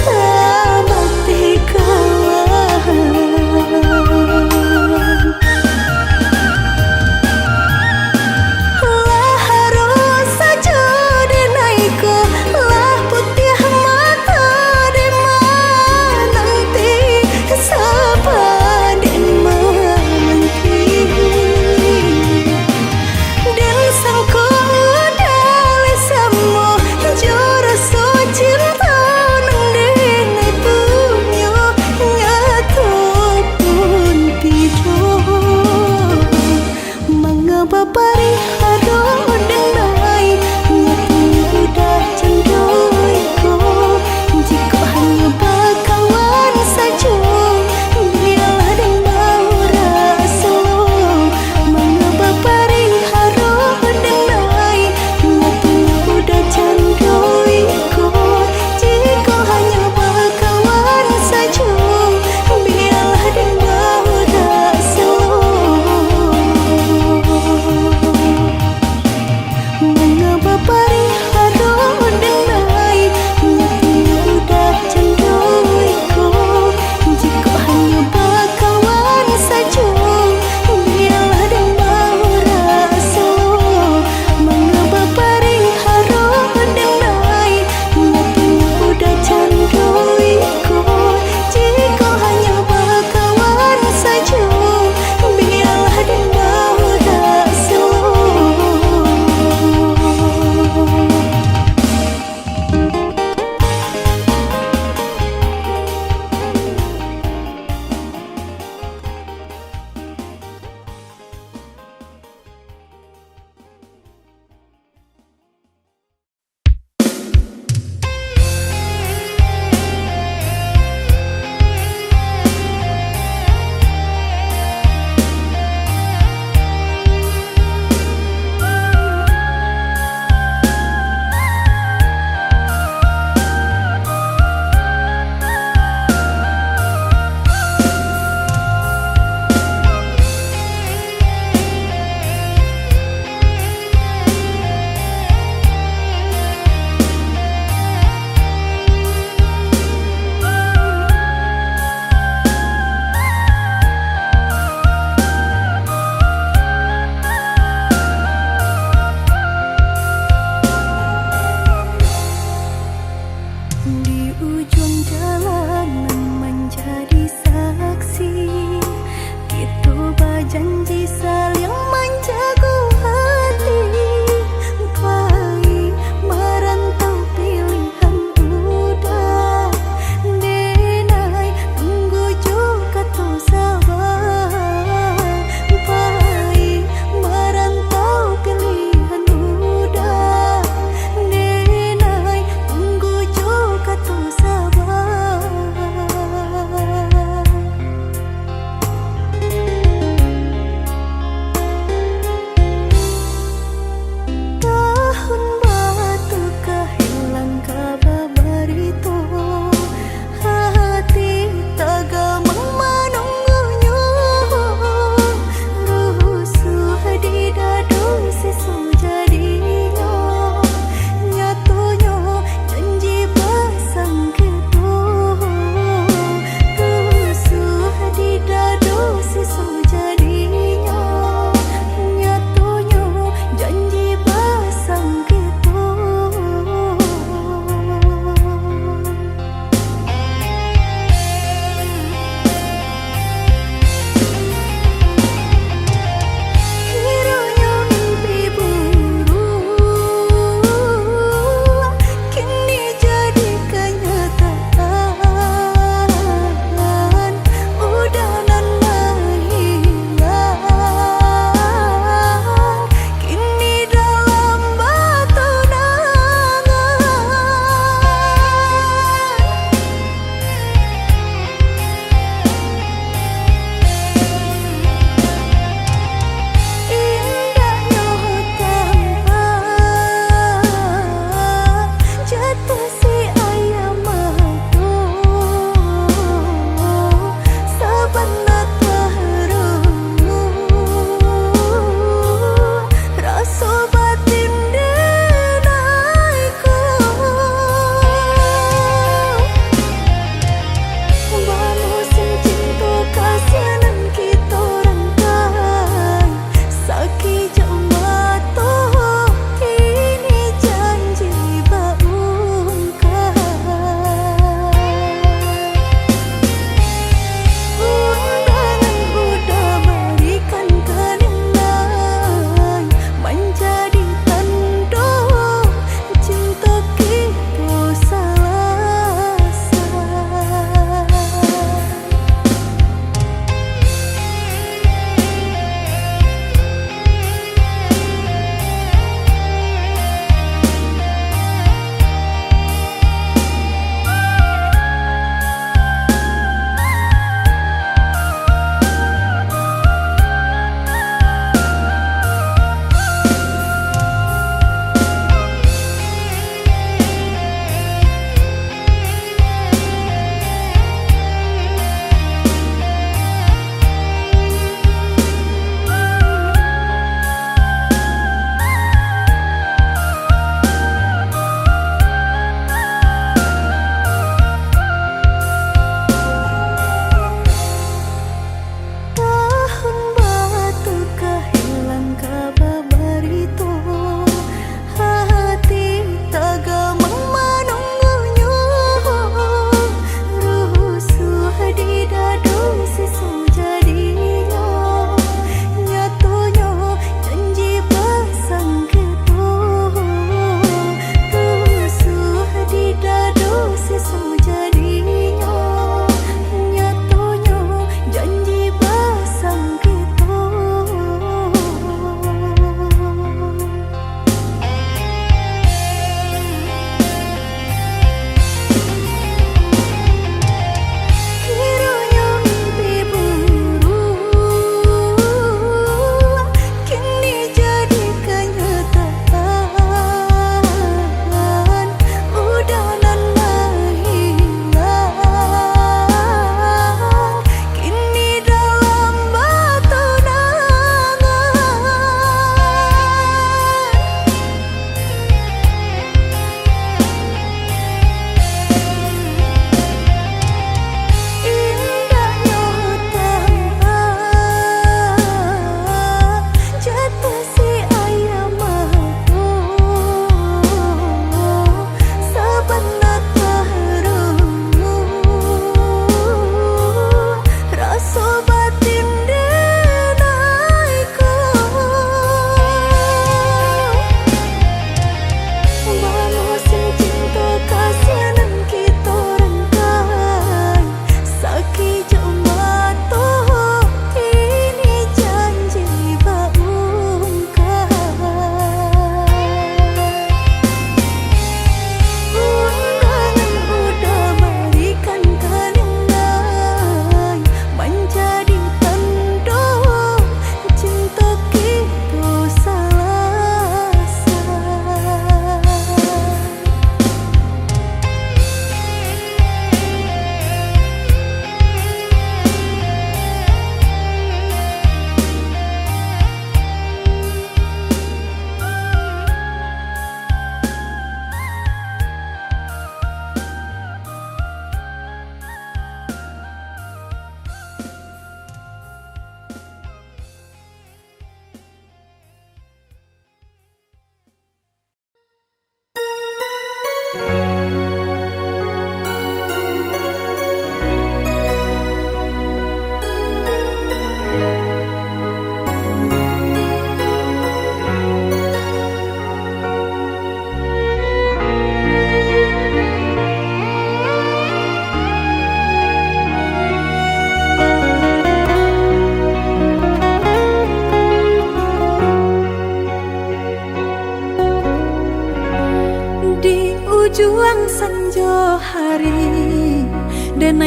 Cinta nang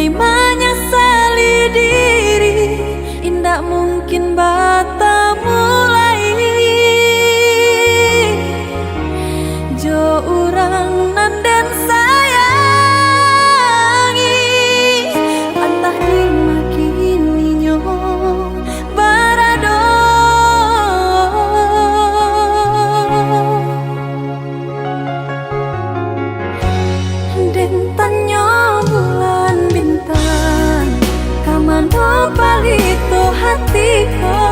mulai menyesali diri, indak mungkin bata mulai. Jo urang nanden sayangi, antah dimakini nyo barado. Dentanyo bulan bintang, kamano palito hatiku,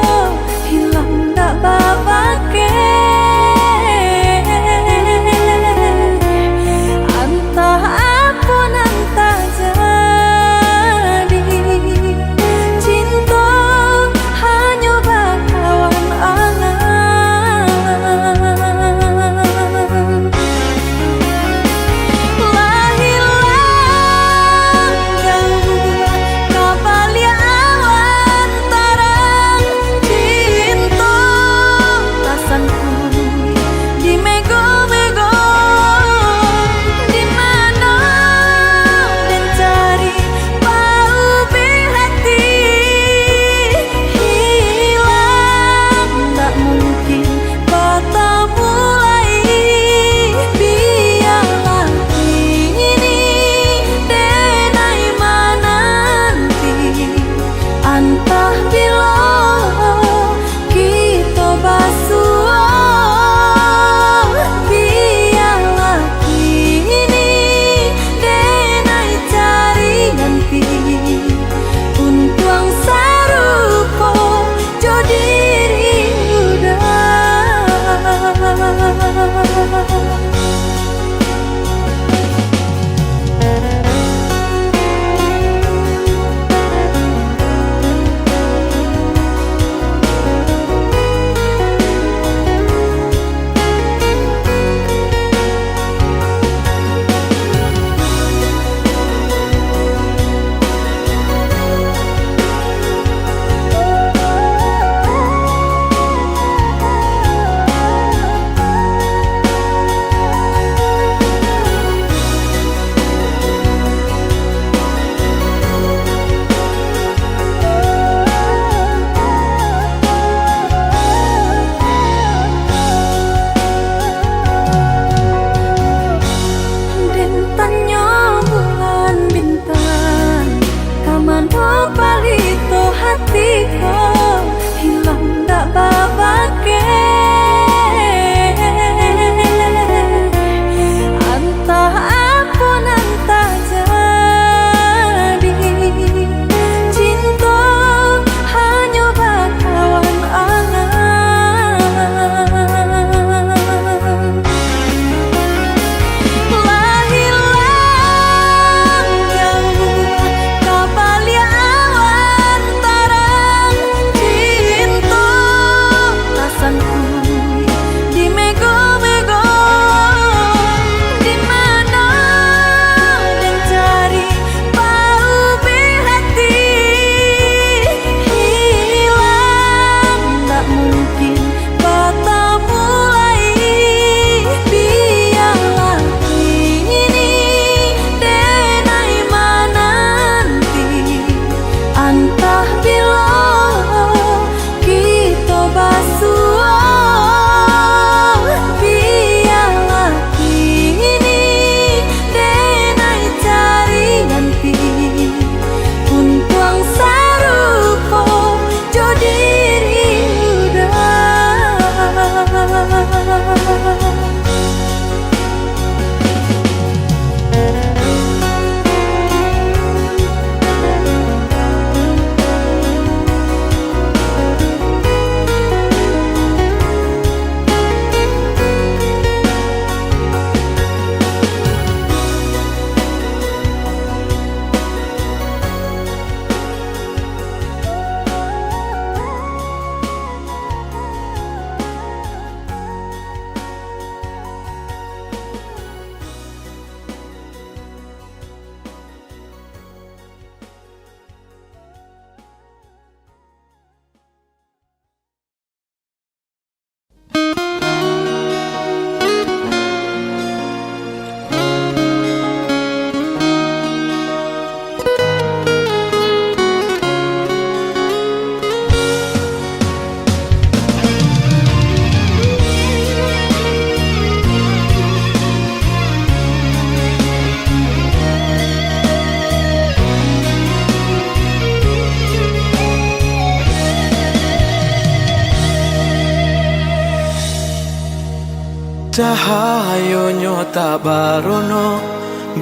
Cahayonyo tak barono,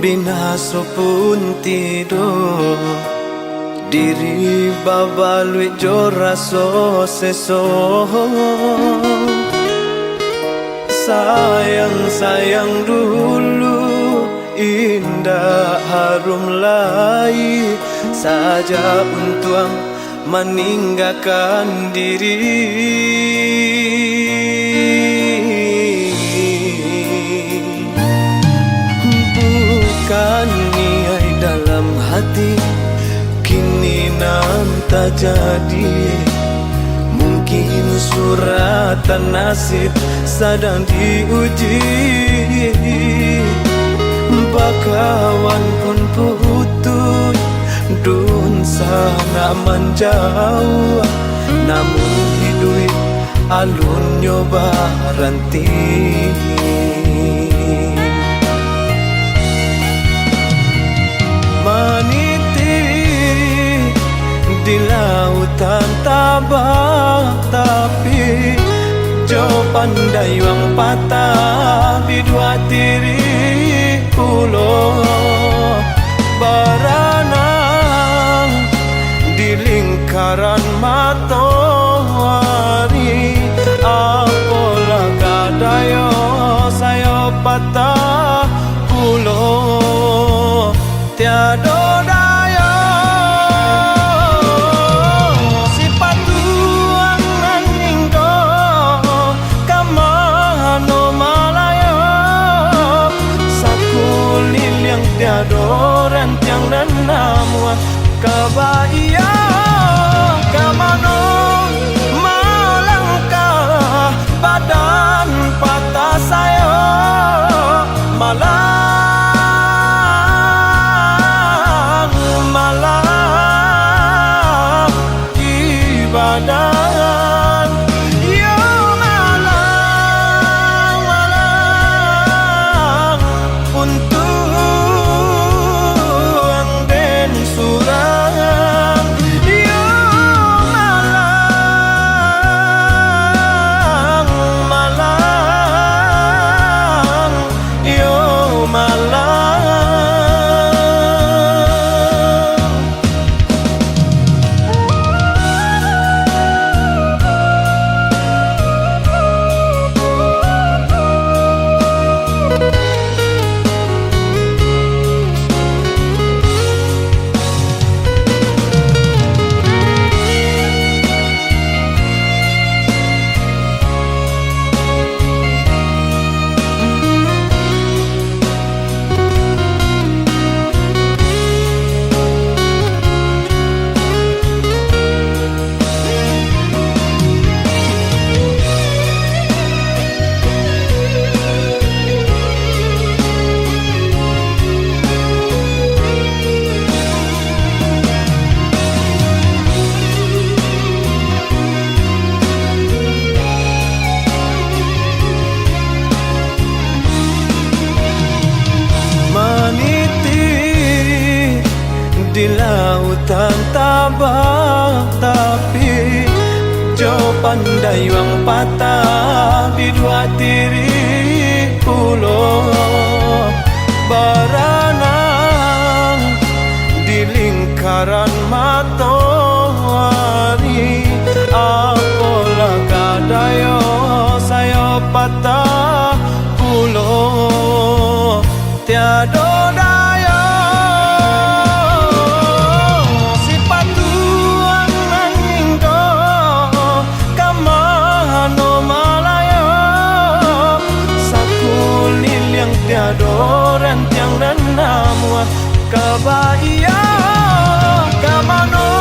binaso pun tidur. Diri babalui joraso seso. Sayang-sayang dulu, indah harum lai saja untuk meninggalkan diri. Bukan niai dalam hati, kini nan tak jadi. Mungkin suratan nasib sedang diuji. Bakawan pun putus, dun sana menjauh. Namun hidup alun nyoba ranti. Meniti di lautan tabak, tapi jo pandai wang patah di dua tiri pulau. Berenang di lingkaran matahari. Apalah kadayo saya patah pulau, tiada daya. Adoran tiang dan nama kebaya kamano melangkah badan patah saya malang malang ibadah. Ya malang malang untuk di lautan tabak, tapi jo pandai wang patah di dua tiri pulau. Berenang di lingkaran matahari. Apalah kadayo saya patah pulau, tiada daya. Adoran tiang dan nama kebaya kamano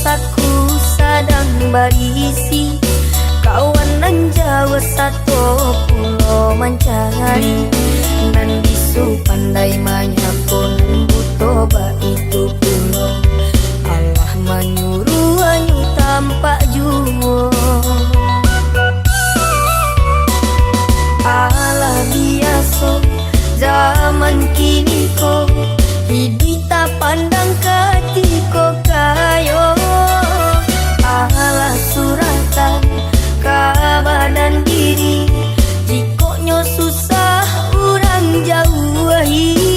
saku sadang berisi kawan nan Jawa satu pulau mencari nan bisu pandai manyapun buto ba itu pulau Allah menyuruh anyu tampak juwo ala biasa zaman kini ko hidup tak pandang ketiko kayo ala suratan kabadan diri jikoknya susah orang jauhi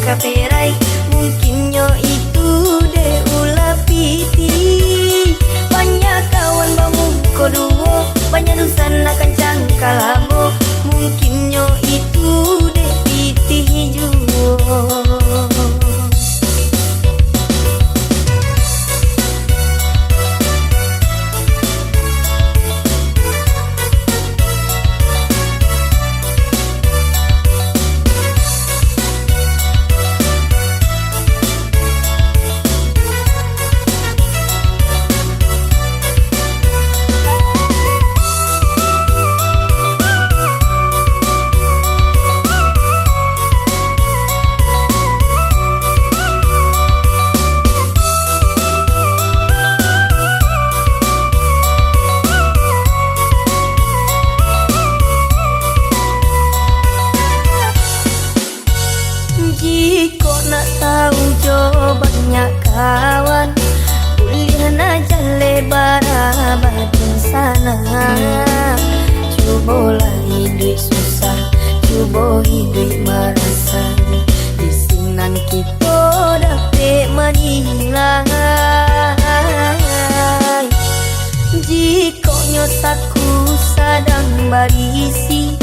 kaperai mungkinnya itu de ulah piti banyak kawan bangun koduo banyak dusan akan cangkalabo mungkinnya itu de piti juo jika nak tahu jo banyak kawan kuliah nak lebar batin sana cubalah hidup susah cuba hidup merasa di sinan kita dapat menilai jika nyosaku sadang berisi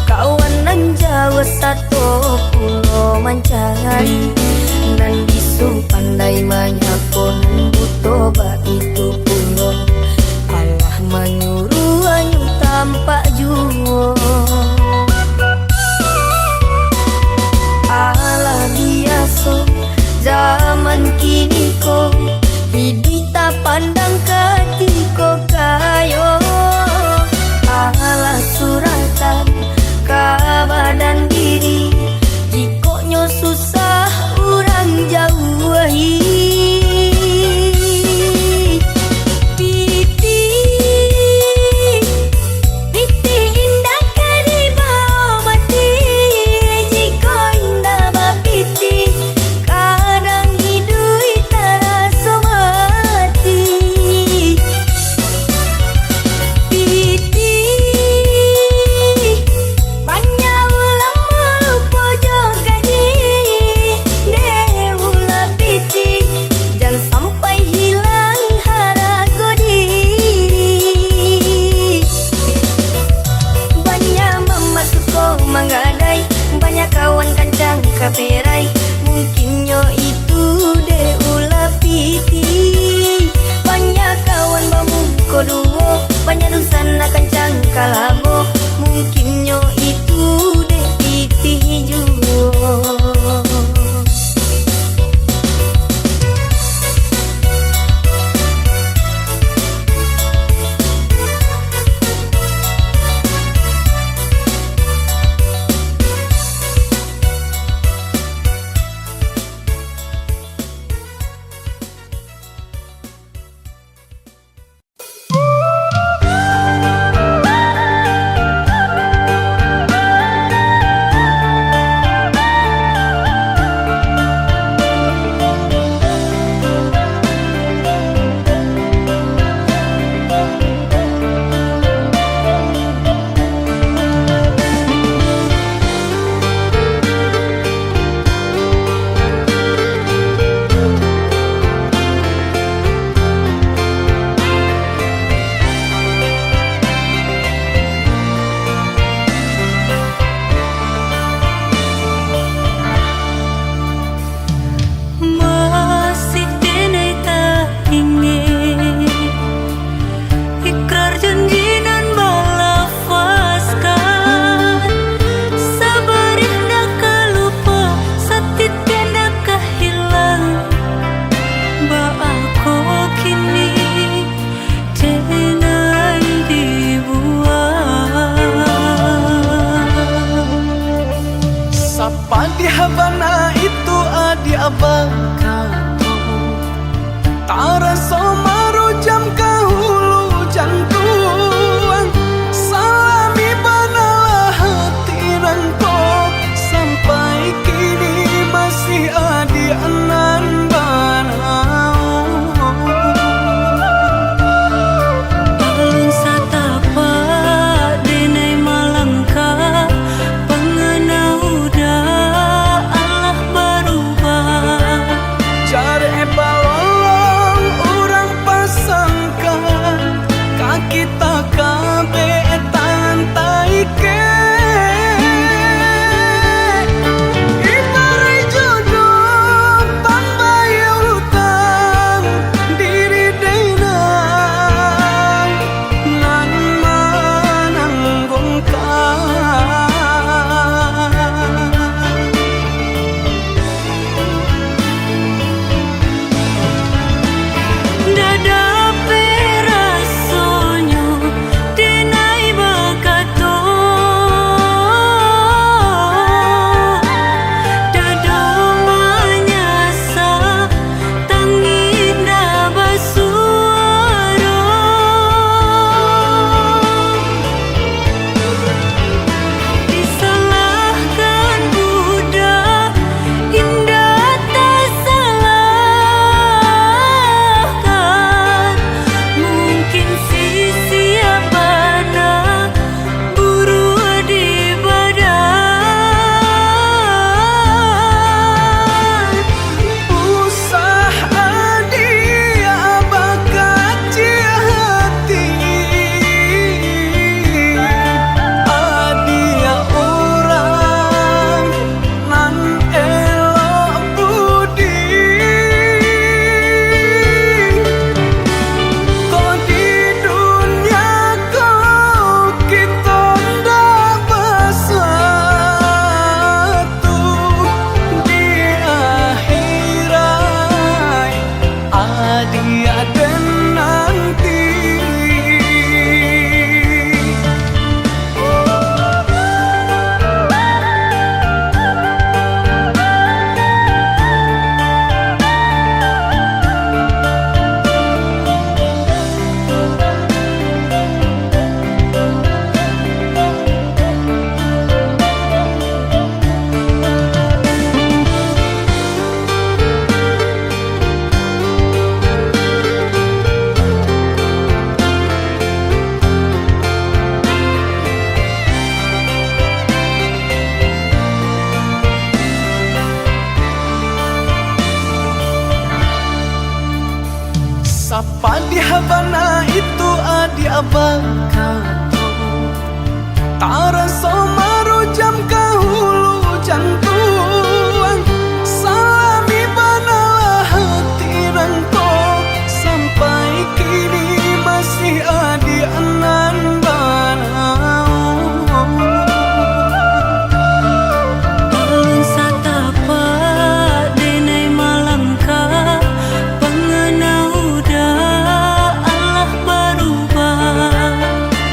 kawan nan Jawa satu pulau mencari nan bisu pandai manyapun buto ba itu pulau Allah menyuruh anyu tampak juwo Allah biasa zaman kini ko hidup tak pandang ketiko kayo Allah suratan kabadan diri jikoknya susah tiada nanti. Sapa di Habana itu adi abangka Tarasa marujam kahulu jantung Salami banalah hati rangko Sampai kini masih adi anan banau Alun satapa denai malangka Pengenau Allah berubah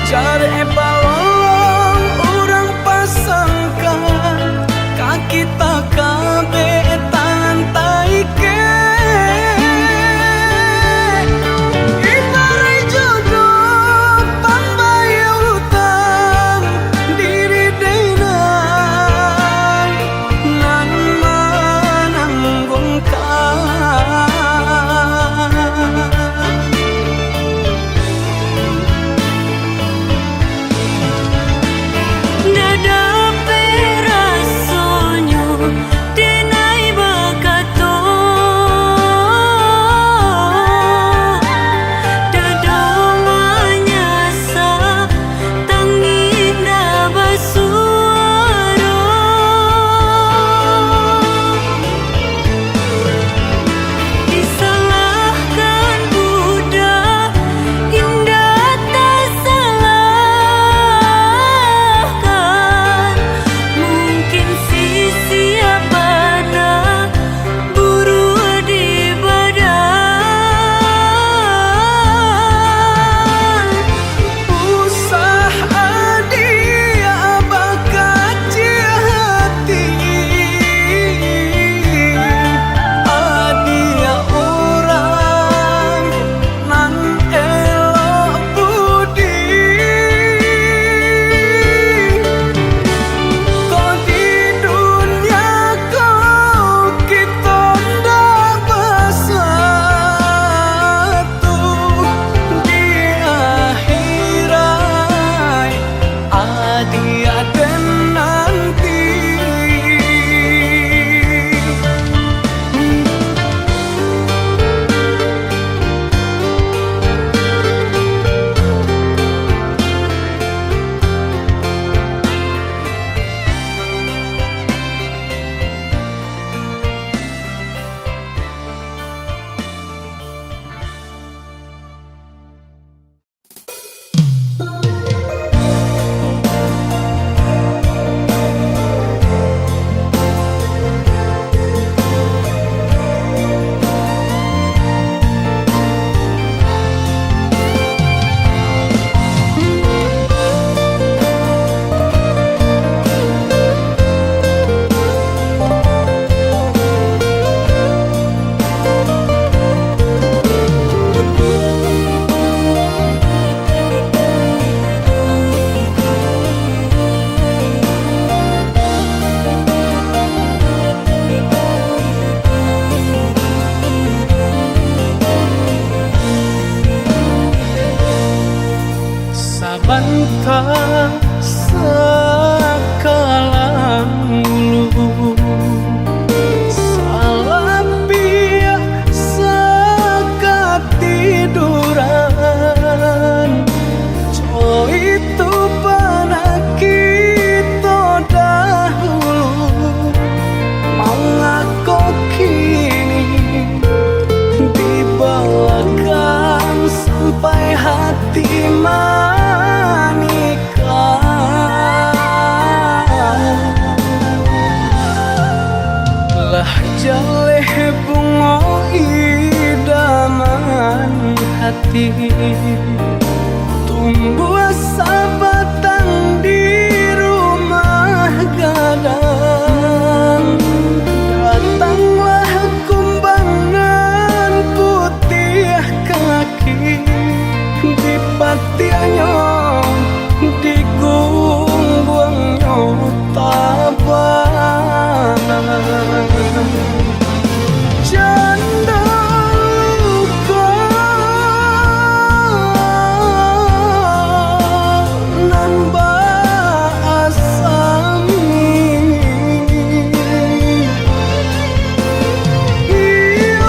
Jare balong orang pasangkan kaki tak kabe tangan taike Ibarai jodoh pambayar hutang diri denai nan menanggungkan Dada perasonyo denai bakato Dada manyasa tanginda basuaro Disalahkan budak indah tak salahkan Mungkin si siapa nak buru di badan Usah adia bakaci hati Adia orang nan elok budi Kau di dunia kau kita ndak bersatu Di akhirat adia dan nanti Sabanta sakalang ulu Salapia sakatiduran Co itu pada kita dahulu Mengaku kini dibalakan sampai hati jaleh bunga idaman hati, tumbuh sabatang di rumah gadang. Datanglah kumbangan putih kaki di patianyo, di gungguangnya tabanan. Janda luka nan basami, iyo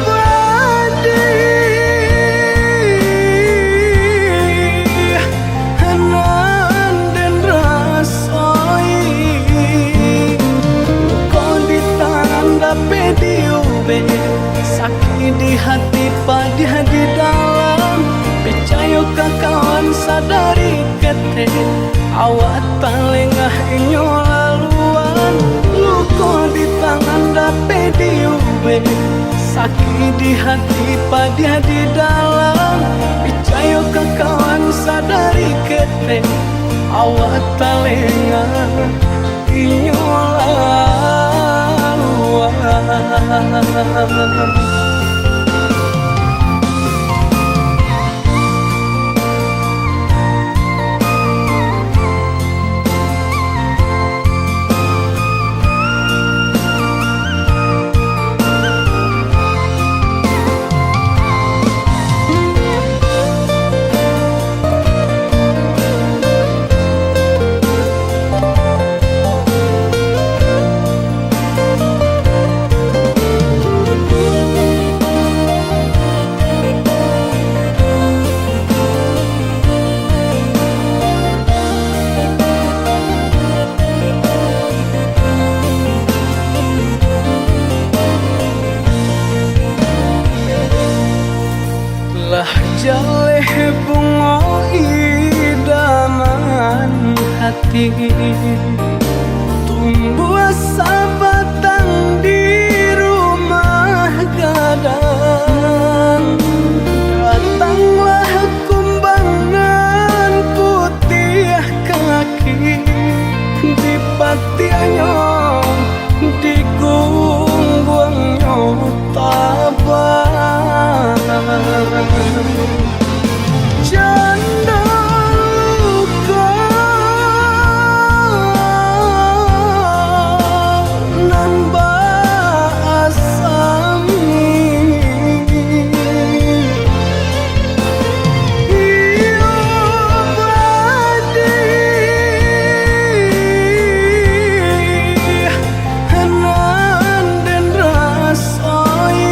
badi hanan den rasoi, kau ditanda pediube, sakit di hati pada di dalam. Percaya ke kawan sadari kete, awak talengah inyo laluan. Luka di tangan dape diube, sakit di hati pada di dalam. Percaya ke kawan sadari kete, awak talengah inyo laluan. Lah jaleh bunga idaman hati, tumbuh sabatang di rumah gadang. Datanglah kumbangan putih kaki di patianyo, di gungguangnya tabanan. Janda luka nan basami, iyo badi hanan den rasoi,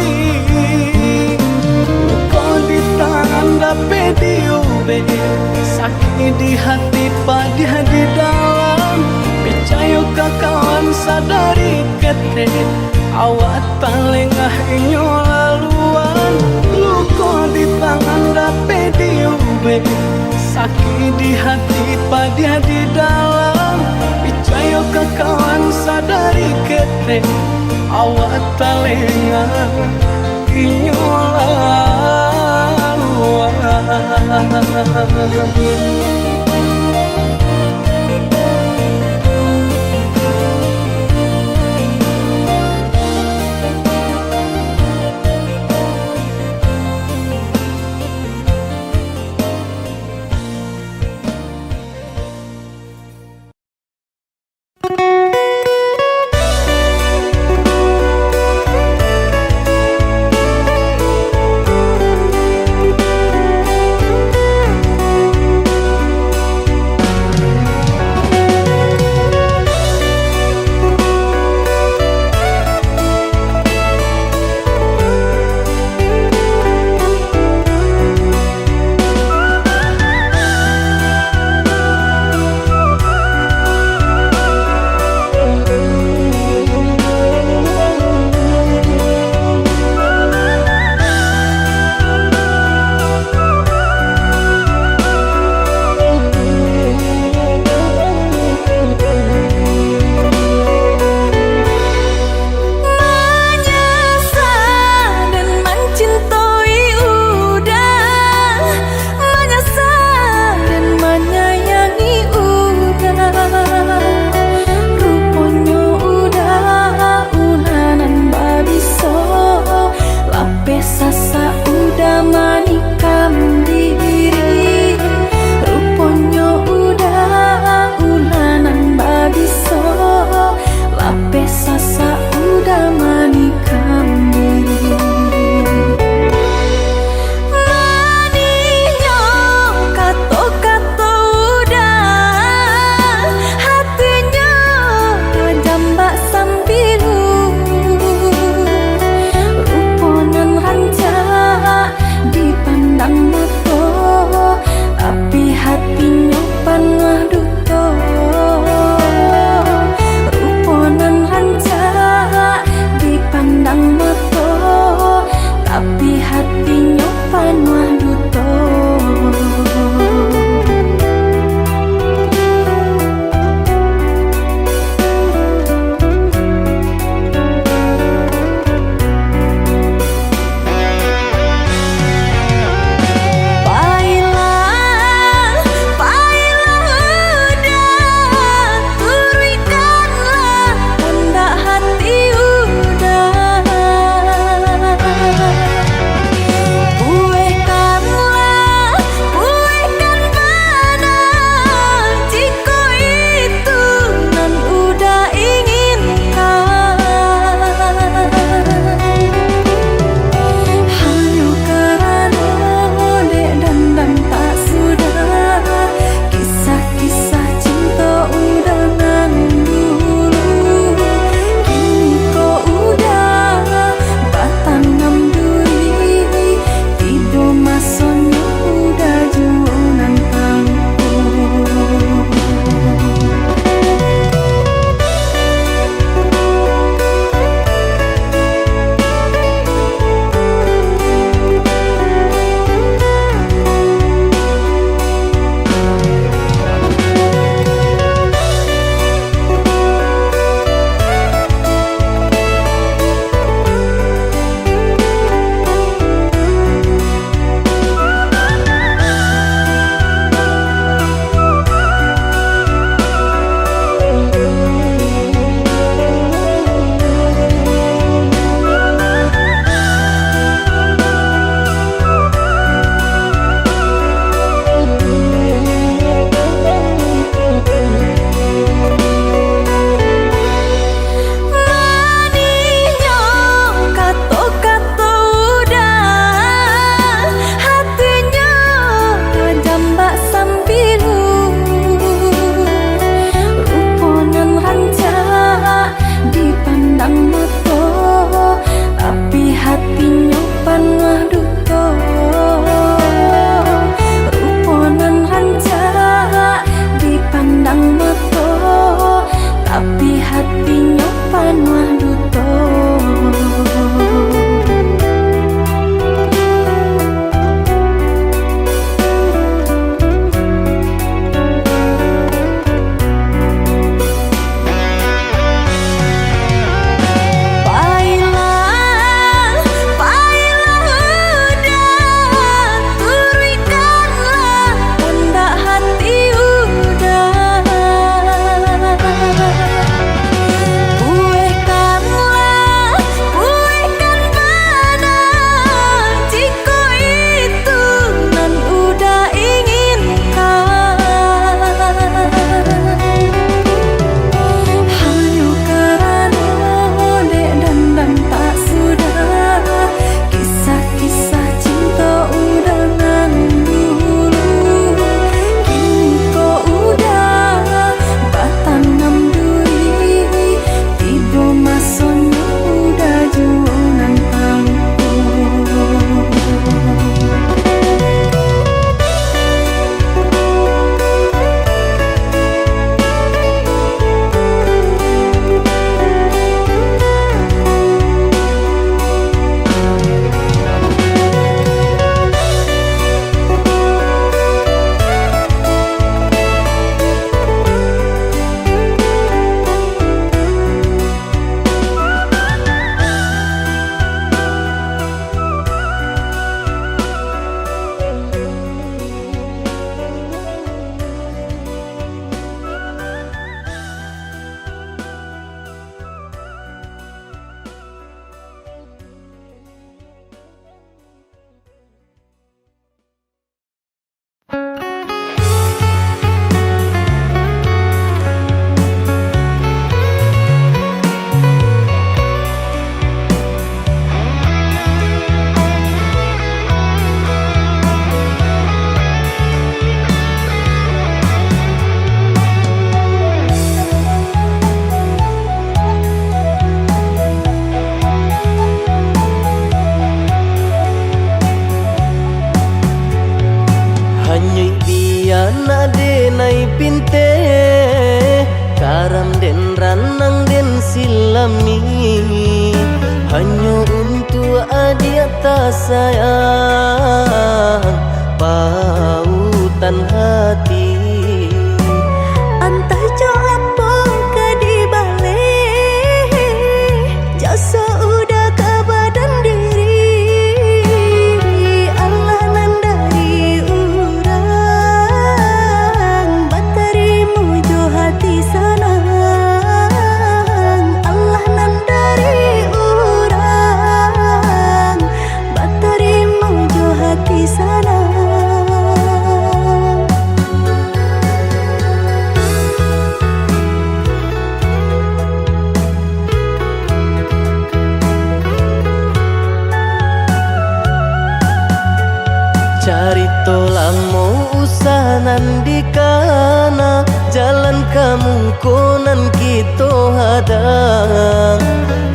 kau di tangan dape diube, sakit di hati pada di dalam. Percaya ke kawan sadari kete, awak talengah inyo laluan. Luka di tangan dape diube, sakit di hati pada di dalam. Percaya ke kawan sadari kete, awak talengah inyo laluan. sasa udah manikam diri, ruponyo udah ulanan babiso, lape sasa udah manikam diri. Maninyo kato-kato udah, hatinya jambak sambilu, ruponan ranca dipandang mata. pinte karam den ranang den silami hanya untuk adik tak sayang pautan hati. Entah jo apa ke di balik jasa udah ke badan diri Allah nandari urang batarimu jo hati senang Allah nandari urang batarimu jo hati senang. Carito lamo usahanan di kana jalan kamu konan kita hadang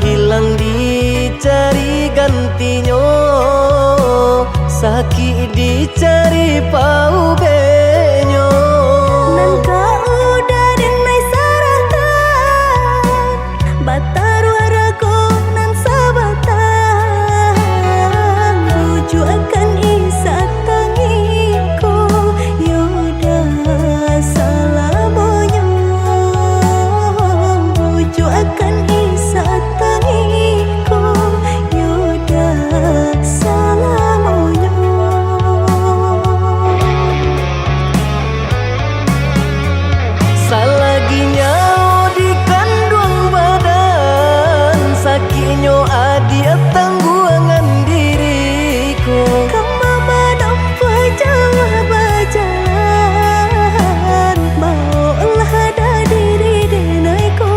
hilang dicari gantinya sakit dicari pau benyo Nangka udah denai saratan bataru arago nan sabatan buju akan isa tangiku yoda salamonyo buju akan isa tangiku yoda salamonyo. salaginya di kandung badan sakitnya adia tangguangan diriku Kamu menampa jauh berjalan maulah ada diri denaiku.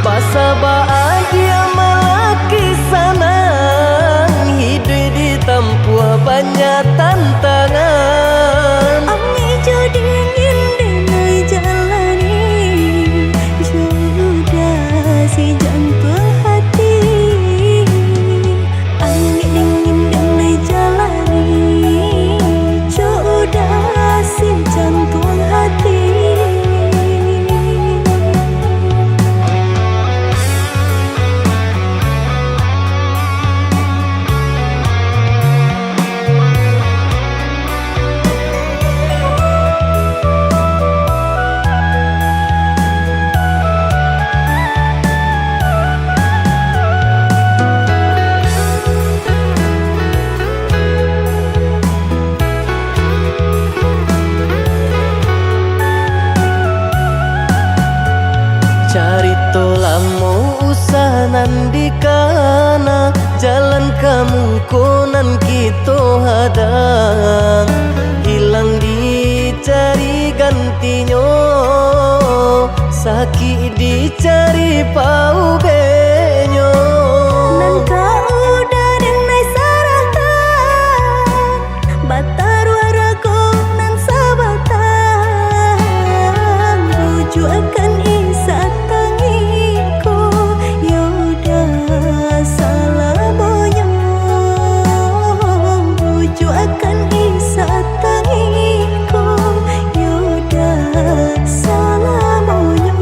Basa dia malaki sanang hidup ditempuh banyak tantangan. Ami jo dingin denai jalani sudah si jantung hati. Ami dingin denai jalani sudah si jantung hati. Carito lamo usahanan di kana jalan kamu konan kita hadang hilang dicari gantinya sakit dicari pau benyo Nangka udah denai saratan bataru arago nan sabatan buju akan isa tangiku yoda salamonyo buju akan isa tangiku yoda salamonyo.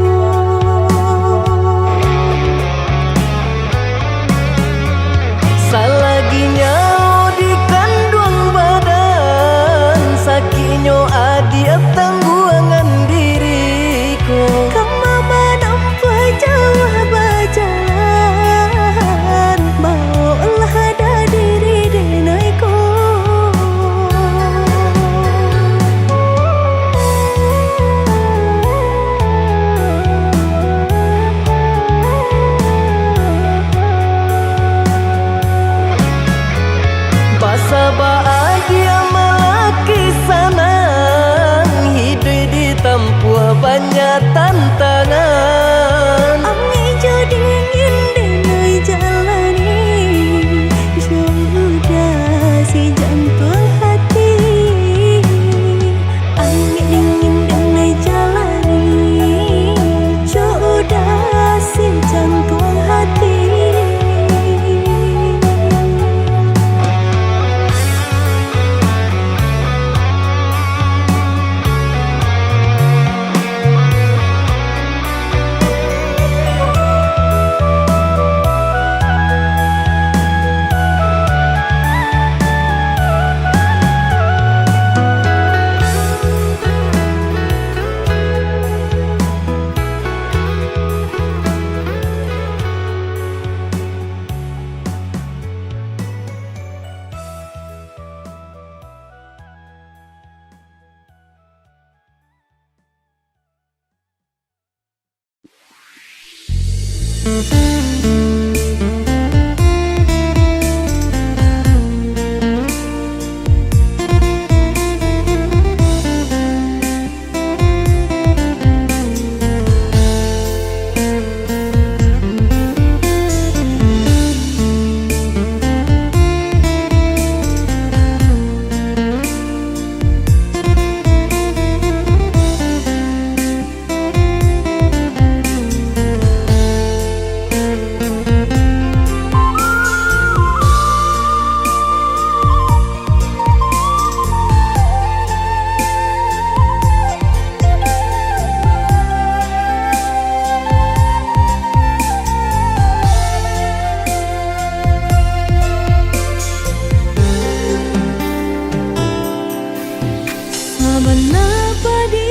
Sabana padi,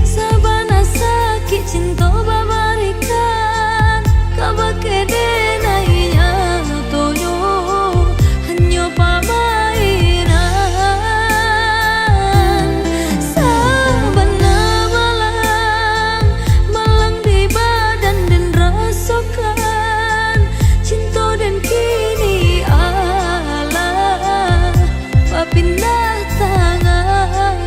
sabana sakit cinta babarikan. Kabake nainya toyo, hanya pamairan. Sabana malang, malang di badan dan rasakan. Cinta dan kini Allah, papindah tangan.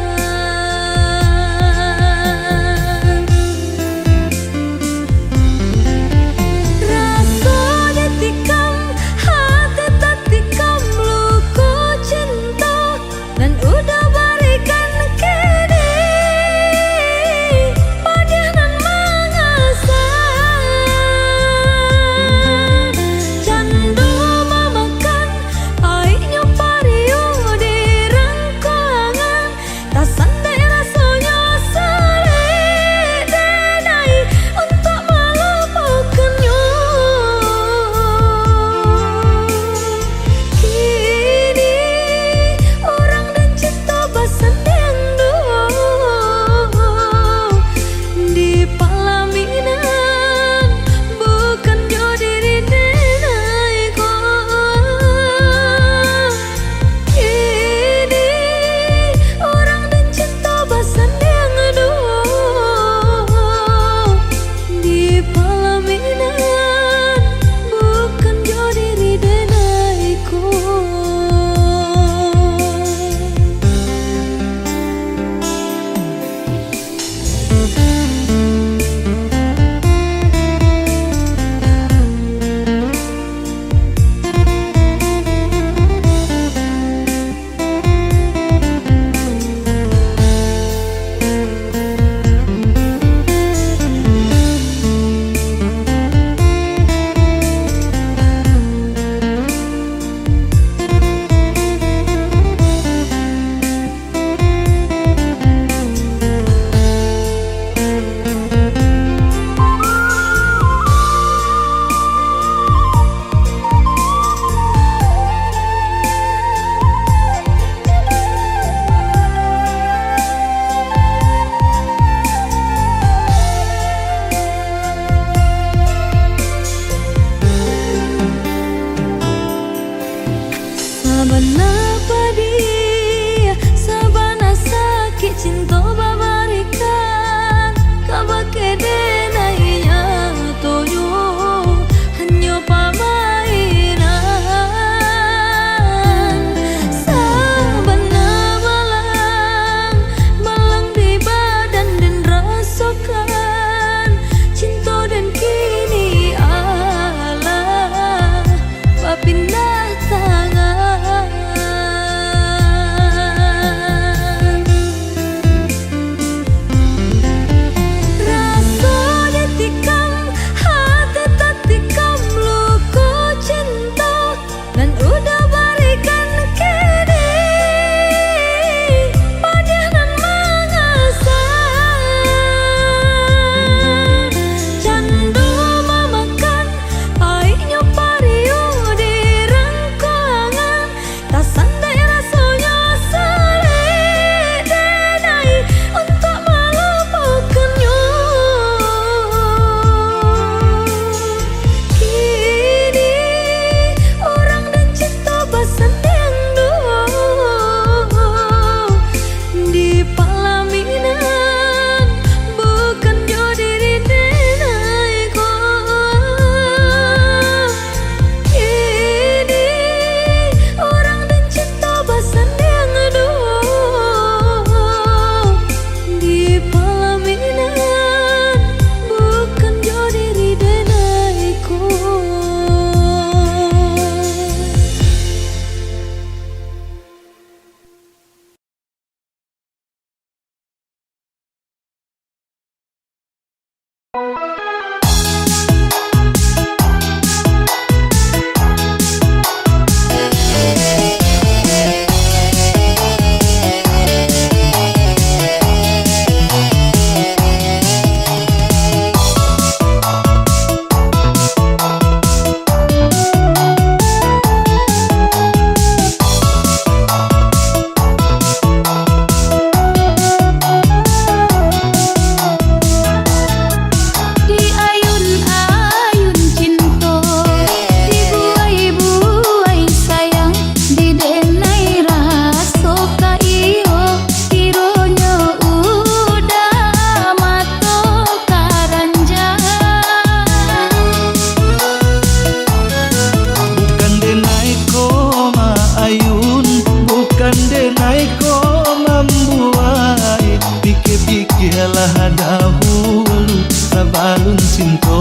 membuai pikir-pikirlah dahulu sebelum cinta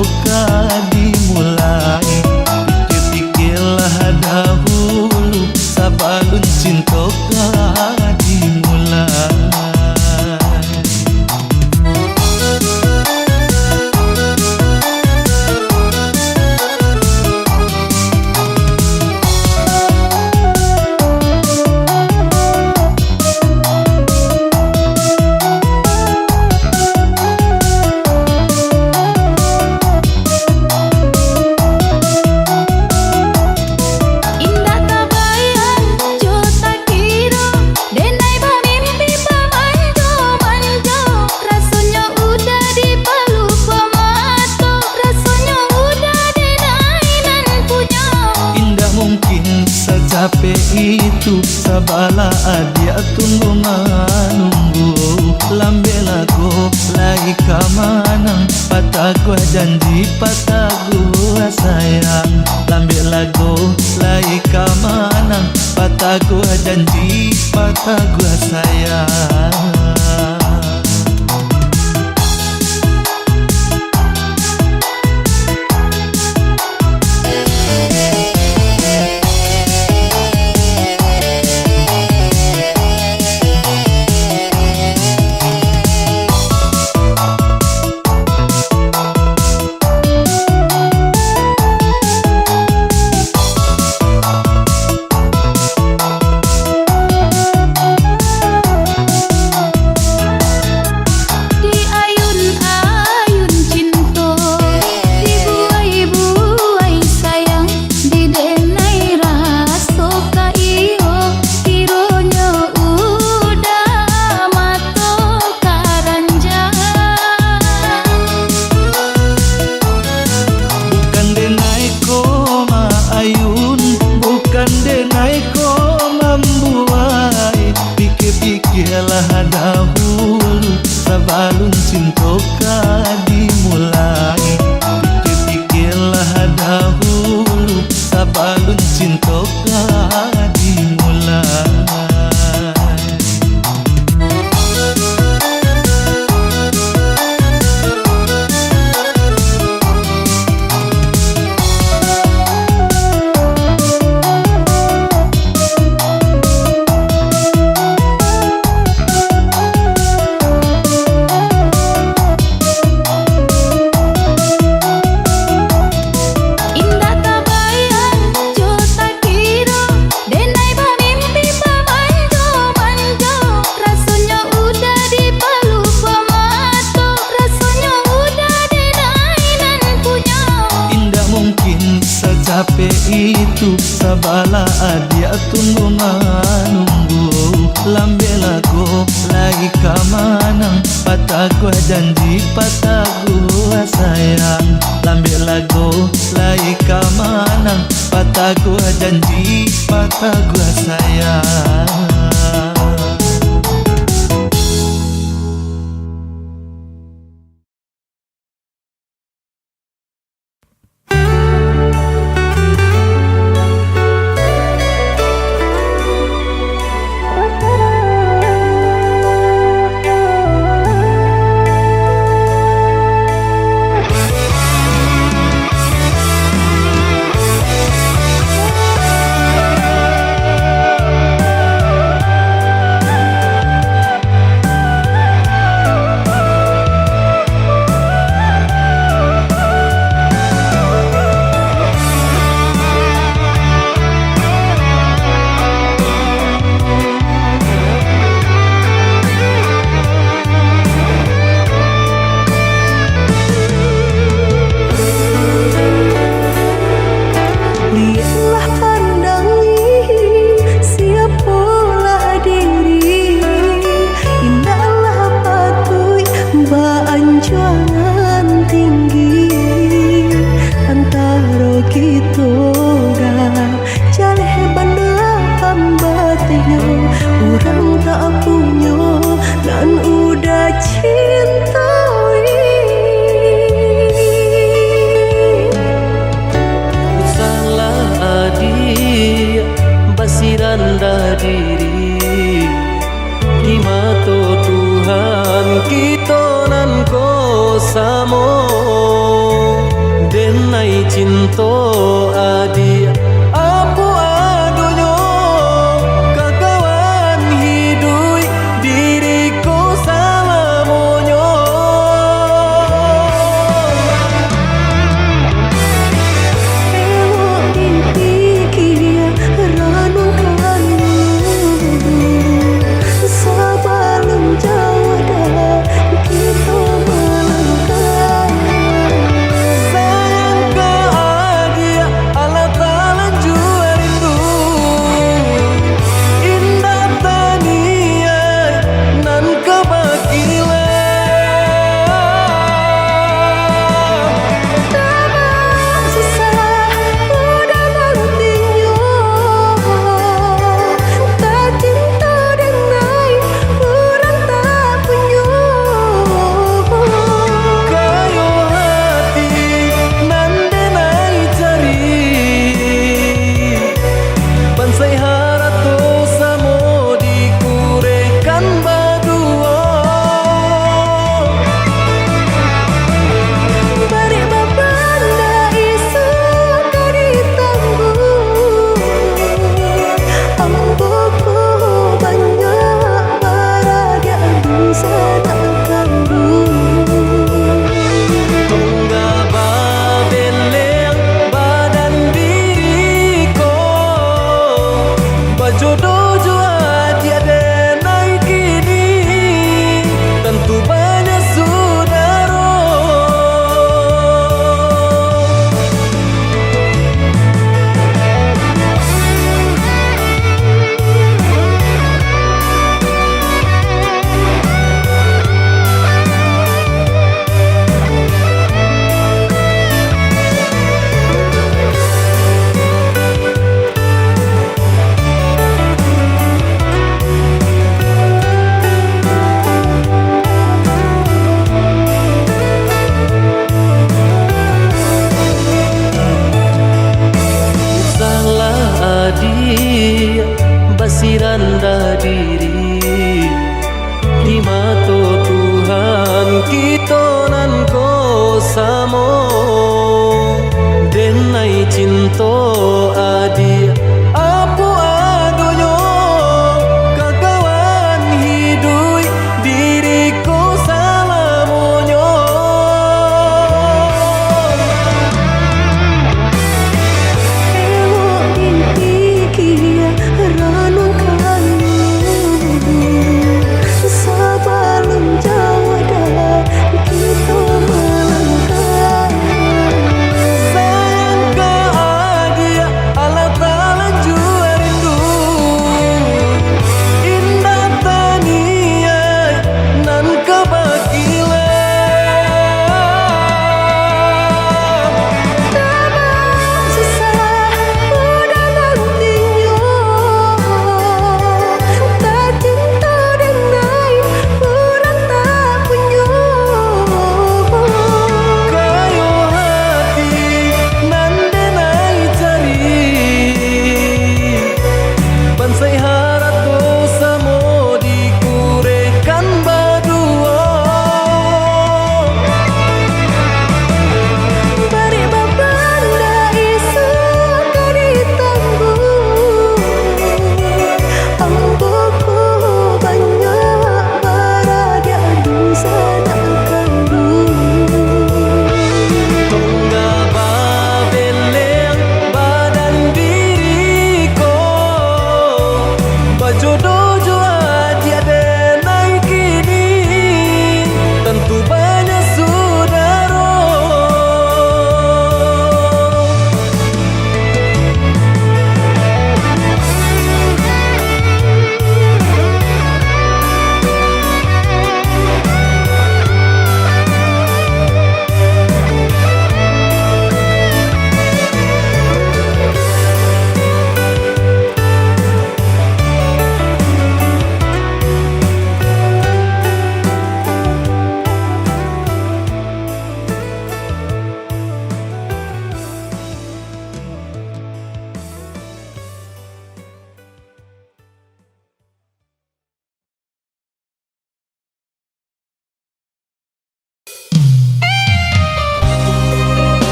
dimulai. Pikir-pikirlah dahulu sebelum cinta dimulai. Indah tak bayang, jo tak kira, denai bermimpi bermanjo-manjo. Rasanya udah dipeluk pemata, rasanya udah denai nan punya. Indah mungkin secapek itu sabala dia tunggu menunggu. Lambe lagu lagi kamana, patah gua janji patah gua sayang. Lambe lagu lagi kamana, patah gua janji patah gua sayang. Di ayun-ayun cinta, dibuai-buai sayang, di denai rasa kaiyo, kiranya udah mata karanjang. Bukan denai koma ayun, bukan denai koma membuai pikir-pikirlah dahulu sebelum cinta dimulai. Pikir-pikirlah dahulu sebelum cinta dimulai. Indah tak bayang, jo tak kira, denai bermimpi bermanjo-manjo. Rasanya udah dipeluk pemata, rasanya udah denai nan punya. Indah mungkin secapek itu sabala dia tunggu menunggu. Lambe lagu lagi kamana, patah gua janji patah gua sayang. Lambe lagu lagi kamana, patah gua janji patah gua sayang. cinta adia Apu adonyo kakawan hidui diriku salamonyo Ewo dipikir ranu kamu Sebelum jauh dah kita melangkah Sayang ke adia ala talanjua rindu Indah tania nan kebakilan Tabang susah udah nantinya Tak cinta denai orang tak punya Kayo hati nan denai cari Bansai harato samo dikurekan badua Bari babanda isu kari tangguh Amboku banyak baradia bisa tak kambuh Tunggal babeleng badan diriku Bajodoh jua tiada naik kini Tentu banyak saudara Salah adia basiranda diri di mata Tuhan kita nan ko samo denai cinta adia apu adonyo kakawan hidui diriku salamonyo Ewo dipikir ranu kamu Sebelum jauh dah kita melangkah Sayang ke adia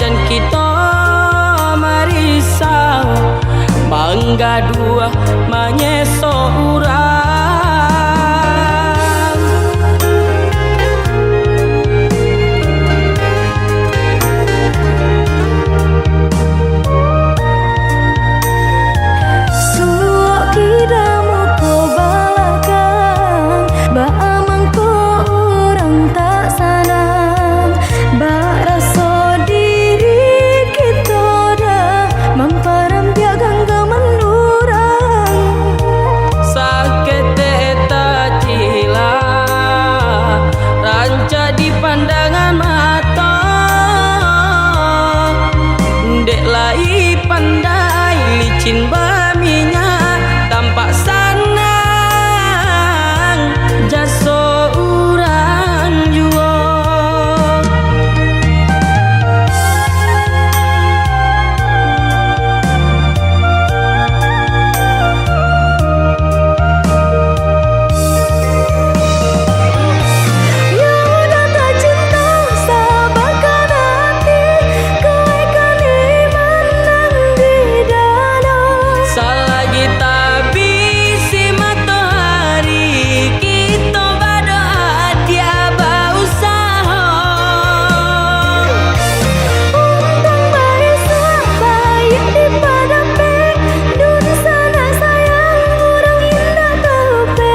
jan kita marisau mangga dua manyeso urang. Suok kidamu ko balakang ba amang ko urang tak sanang ba raso diri kita dah mamparam biagang menurang Sakit tak cila ranca di pandangan mata dek lai pandai licin baminya tampak sanang jaso urang jua. ya udah tak cinta sabarkan hati kau ikan menang di dalam Selagi tak bisi matahari kita berdoa dia berusaha. untung barisa baik di padape dunia sana sayang orang indah tahu pe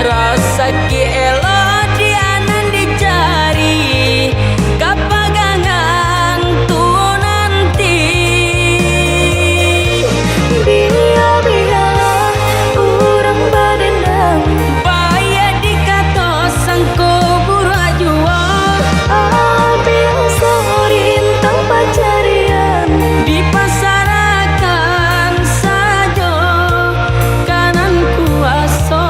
Rasa ki elo dia nan dicari kapagangan tu nanti. biar orang badendam Bayar dikata sangko buruk jua ambil sorintang pacarian di pasarakan saja kanan kuasa.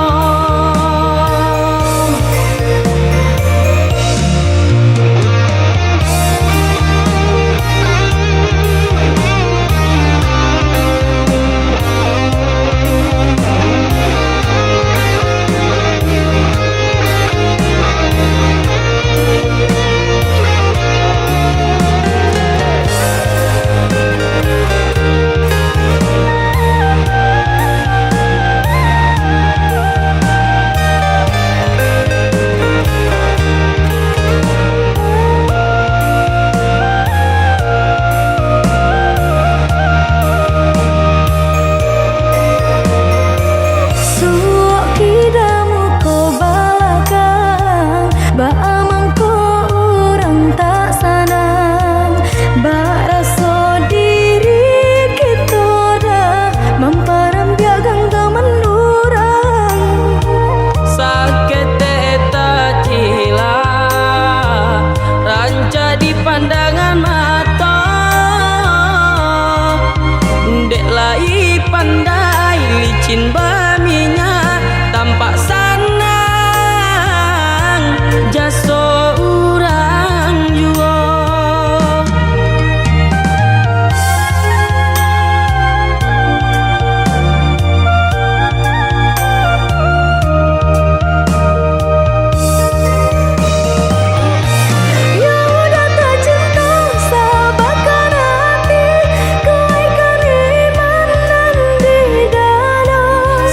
suok kidamu ko balakang ba amang ko urang tak sanang ba raso diri kita dah mamparam biagang menurang Sakit tak cila ranca di pandangan mata dek lai pandai licin baminya tampak sanang jaso urang jua. ya udah tak cinta sabarkan hati kau ikan menang di dalam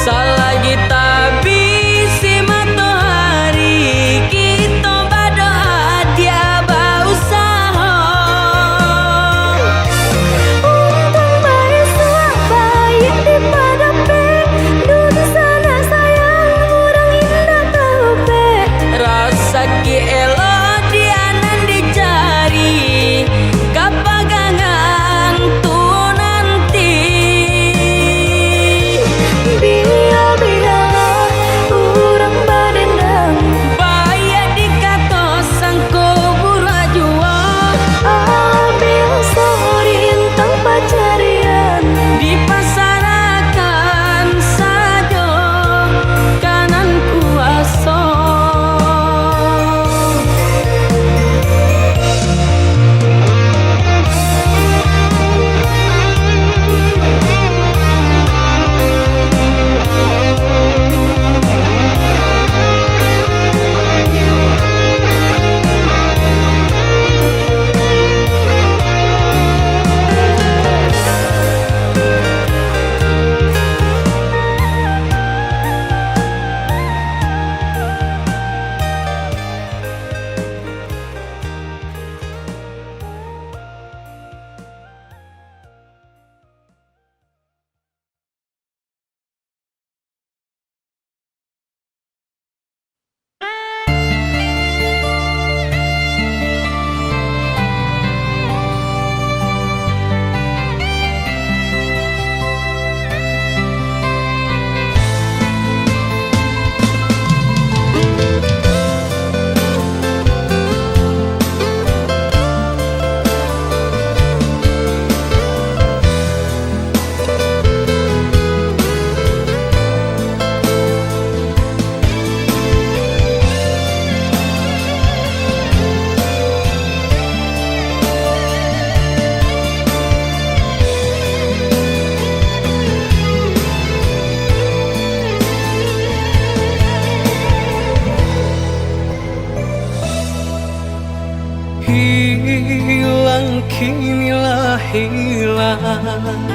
hilang kinilah hilang,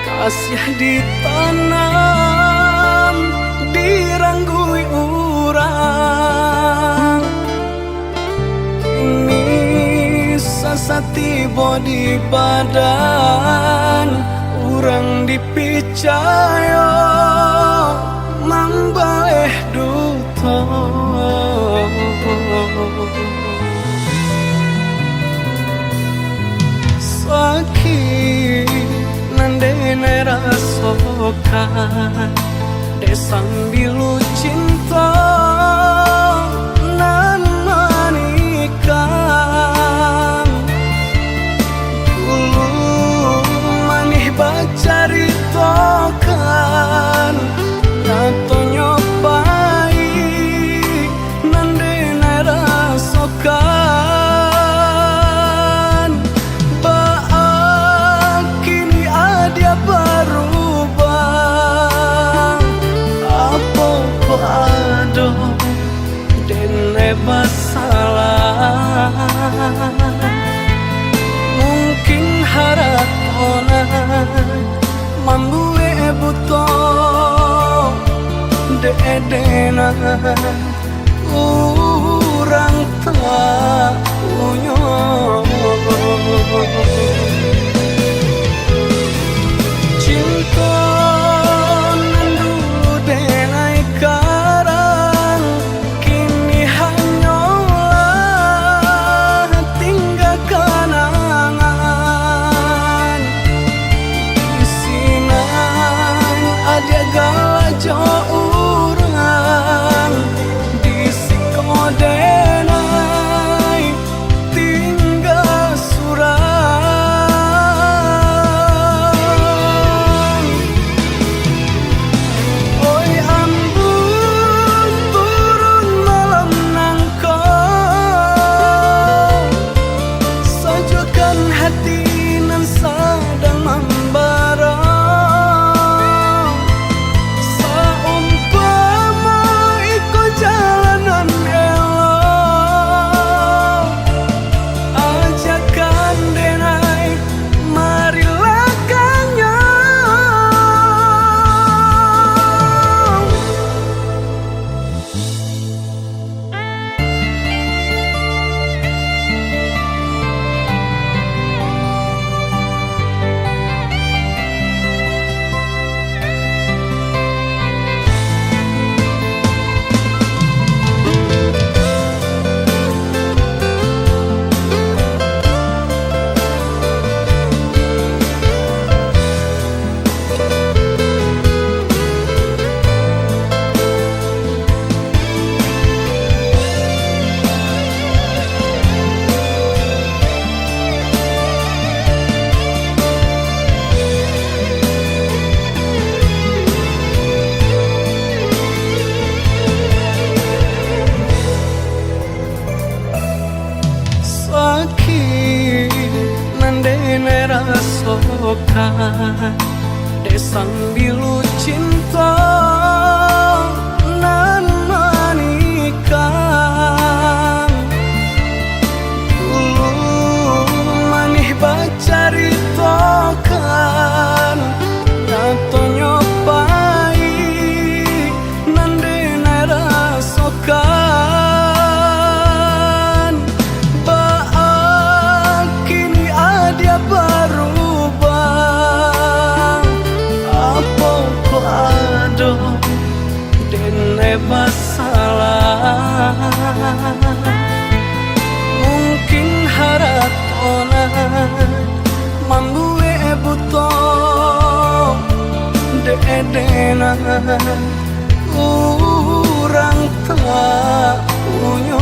kasih ditanam diranggui urang, kini sasati bodi badan urang dipicaya mambaleh duto. Sakit nandene rasokan desang bilu cinta nan manikang, dulu manih bacari tokan nato nyopai nandene rasokan, baak kini ada berubah apa pado dene masalah, mungkin haratona mambue buto dedena urang tak punya. Cinta nan dulu denai karang kini hanyalah tinggal kenangan, isinan ada galajo urang di sikodenai tinggal surang. Oi ambun turun malam nangkau, sajukan hati nan sedang membara, saumpama ikut jalanan elok, ajakan denai marilah kanyang. Sakit nandene rasokan desang bilu cinta nan manikang, dulu manih bacari tokan nato nyopai nandene rasokan, baak kini ada berubah apa pado dene masalah, mungkin haratona mambue buto dedena urang tak punya.